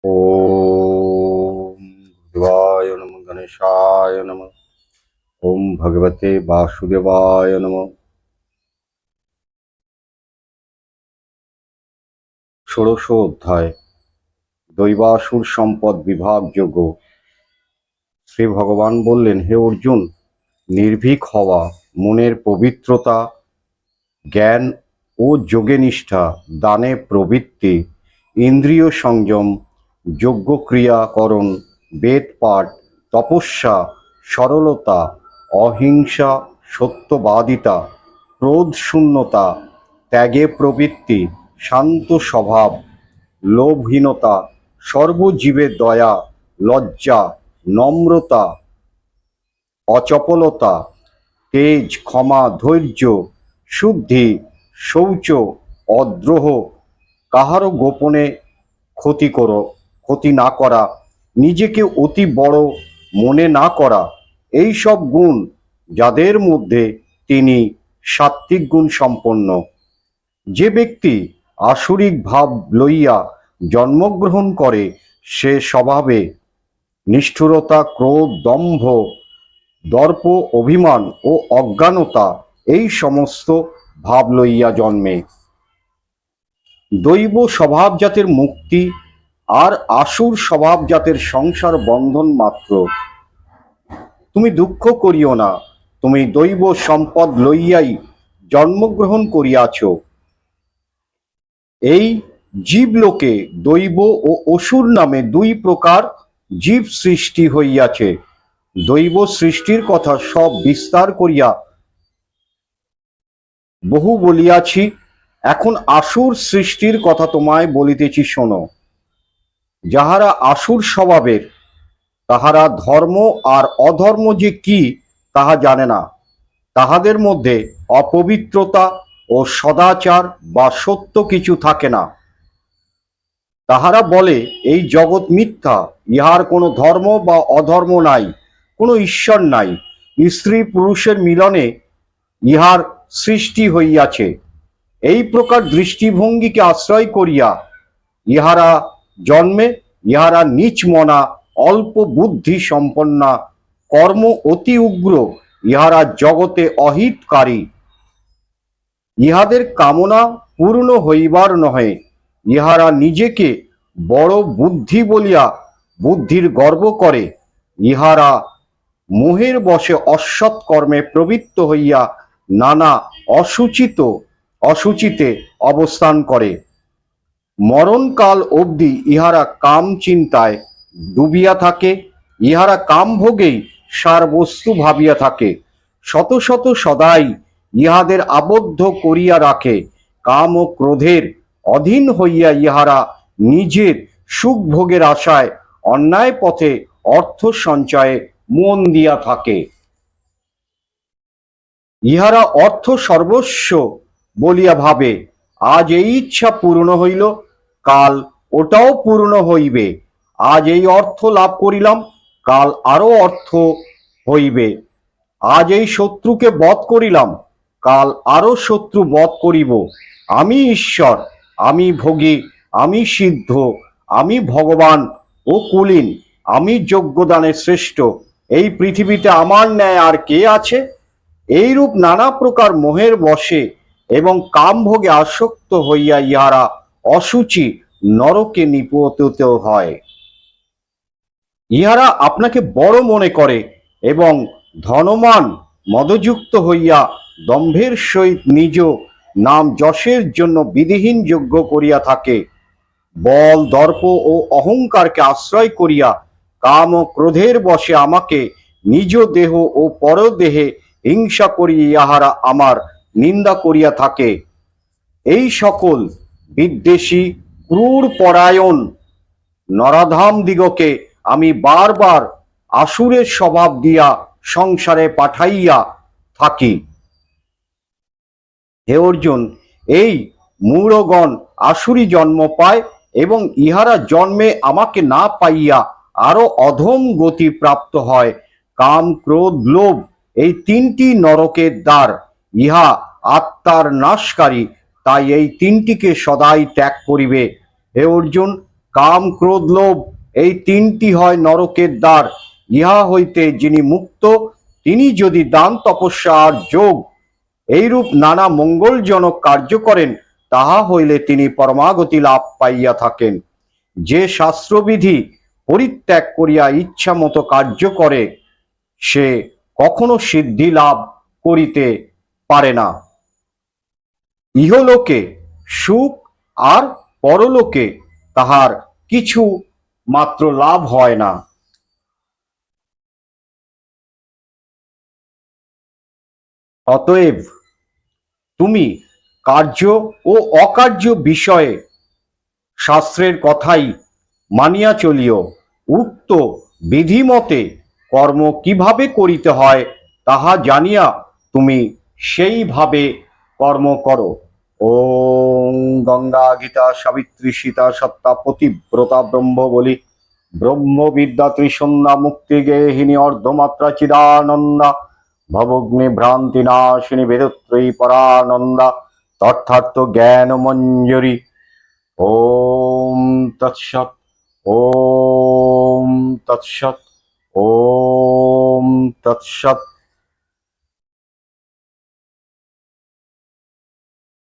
ओम शिवाय नमः गणेशाय नमः। ओम भगवते वासुदेवाय नमः। ষোড়শ অধ্যায় দৈবাসুর সম্পদ বিভাগ যোগ্য। শ্রী ভগবান বললেন, হে অর্জুন, নির্ভীক হওয়া, মনের পবিত্রতা, জ্ঞান ও যোগে নিষ্ঠা, দানে প্রবৃত্তি, ইন্দ্রিয় সংযম, যজ্ঞ ক্রিয়াকরণ, বেদ পাঠ, তপস্যা, সরলতা, অহিংসা, সত্যবাদিতা, ক্রোধ শূন্যতা, ত্যাগে প্রবৃত্তি, শান্ত স্বভাব, লোভহীনতা, সর্বজীবের দয়া, লজ্জা, নম্রতা, অচপলতা, তেজ, ক্ষমা, ধৈর্য, শুদ্ধি, শৌচ, অদ্রোহ, কাহারও গোপনে ক্ষতি না করা, নিজেকে অতি বড় মনে না করা, এই সব গুণ যাদের মধ্যে তিনি সাত্ত্বিক গুণ সম্পন্ন। যে ব্যক্তি আসুরিক ভাব লইয়া জন্মগ্রহণ করে, সে স্বভাবে নিষ্ঠুরতা, ক্রোধ, দম্ভ, দর্প, অভিমান ও অজ্ঞানতা এই সমস্ত ভাব লইয়া জন্মে। দৈব স্বভাবজাতের মুক্তি আর আসুর স্বভাবজাতের সংসার বন্ধন মাত্র। তুমি দুঃখ করিও না, তুমি দৈব সম্পদ লইয়াই জন্মগ্রহণ করিয়াছ। এই জীবলোকে দৈব ও অসুর নামে দুই প্রকার জীব সৃষ্টি হইয়াছে। দৈব সৃষ্টির কথা সব বিস্তার করিয়া বহু বলিয়াছি, এখন আসুর সৃষ্টির কথা তোমায় বলিতেছি, শোনো। যাহারা আসুর স্বভাবের, তাহারা ধর্ম আর অধর্ম যে কি তাহা জানে না। তাহাদের মধ্যে অপবিত্রতা ও সদাচার বা সত্য কিছু থাকে না। তাহারা বলে, এই জগৎ মিথ্যা, ইহার কোনো ধর্ম বা অধর্ম নাই, কোনো ঈশ্বর নাই, স্ত্রী পুরুষের মিলনে ইহার সৃষ্টি হইয়াছে। এই প্রকার দৃষ্টিভঙ্গিকে আশ্রয় করিয়া ইহারা জন্মে। ইহারা নীচ মনা, অল্প বুদ্ধি সম্পন্না, কর্ম অতি উগ্র, ইহারা জগতে অহিতকারী। ইহাদের কামনা পূর্ণ হইবার নহে। ইহারা নিজেকে বড় বুদ্ধি বলিয়া বুদ্ধির গর্ব করে। ইহারা মোহের বশে অসৎ কর্মে প্রবৃত্ত হইয়া নানা অসুচিতে অবস্থান করে। মরণকাল অবধি ইহারা কাম চিন্তায় ডুবিয়া থাকে। ইহারা কাম ভোগেই সার বস্তু ভাবিয়া থাকে। শত শত সদাই ইহাদের আবদ্ধ করিয়া রাখে। কাম ও ক্রোধের অধীন হইয়া ইহারা নিজের সুখ ভোগের আশায় অন্যায় পথে অর্থ সঞ্চয়ে মন দিয়া থাকে। ইহারা অর্থ সর্বস্ব বলিয়া ভাবে, আজ এই ইচ্ছা পূর্ণ হইল, কাল ওটাও পূর্ণ হইবে। আজ এই অর্থ লাভ করিলাম, কাল আরো অর্থ হইবে। আজ এই শত্রুকে বধ করিলাম, কাল আরো শত্রু বধ করিব। আমি ঈশ্বর, আমি ভোগী, আমি সিদ্ধ, আমি ভগবান ও কুলীন, আমি যজ্ঞদানের শ্রেষ্ঠ। এই পৃথিবীতে আমার ন্যায় আর কে আছে? এইরূপ নানা প্রকার মোহের বশে এবং কামভোগে আসক্ত হইয়া ইহারা অসুচি নরকে নিপতিত হয়। ইহারা আপনাকে বড় মনে করে এবং ধনমান মদযুক্ত হইয়া দম্ভের সহিত নিজ নাম যশের জন্য বিধিহীন যজ্ঞ করিয়া থাকে। বল, দর্প ও অহংকারকে আশ্রয় করিয়া কাম ও ক্রোধের বশে আমাকে নিজ দেহ ও পরদেহে হিংসা করিয়া ইহারা আমার নিন্দা করিয়া থাকে। এই সকল বিদ্বেষী, ক্রূর পরায়ণ নরাধাম দিগকে আমি বারবার আসুরের স্বভাব দিয়া সংসারে পাঠাইয়া থাকি। হে অর্জুন, এই মূঢ়গণ আসুরি জন্ম পায় এবং ইহারা জন্মে আমাকে না পাইয়া আরো অধম গতি প্রাপ্ত হয়। কাম, ক্রোধ, লোভ এই তিনটি নরকের দ্বার। ইহা আত্মার নাশকারী, তাই এই তিনটিকে সদাই ত্যাগ করিবে। হে অর্জুন, কাম, ক্রোধ, লোভ, এই তিনটি হয় নরকের দ্বার। ইহা হইতে যিনি মুক্ত, তিনি যদি দান, তপস্যা আর যোগ এইরূপ নানা মঙ্গলজনক কার্য করেন, তাহা হইলে তিনি পরমাগতি লাভ পাইয়া থাকেন। যে শাস্ত্রবিধি পরিত্যাগ করিয়া ইচ্ছা মতো কার্য করে, সে কখনো সিদ্ধি লাভ করিতে পারে না। ইহলোকে সুখ আর পরলোকে তাহার কিছু মাত্র লাভ হয় না। অতএব তুমি কার্য ও অকার্য বিষয়ে শাস্ত্রের কথাই মানিয়া চলিও। উক্ত বিধিমতে কর্ম কিভাবে করিতে হয় তাহা জানিয়া তুমি সেইভাবে কর্ম করো। ওং গঙ্গা গীতা সাবিত্রী সীতা সত্তা পতিব্রতা ব্রহ্ম বলি ব্রহ্মবিদ্যা ত্রিসন্ধ্যা মুক্তি গেহিনী অর্ধমাত্রা চিদানন্দা ভবগ্নি ভ্রান্তি নাশিনী বেদত্রয়ী পরানন্দা তথার্থ জ্ঞান মঞ্জুরি। ওম তৎসৎ। ওম তৎসৎ। ওম তৎসৎ।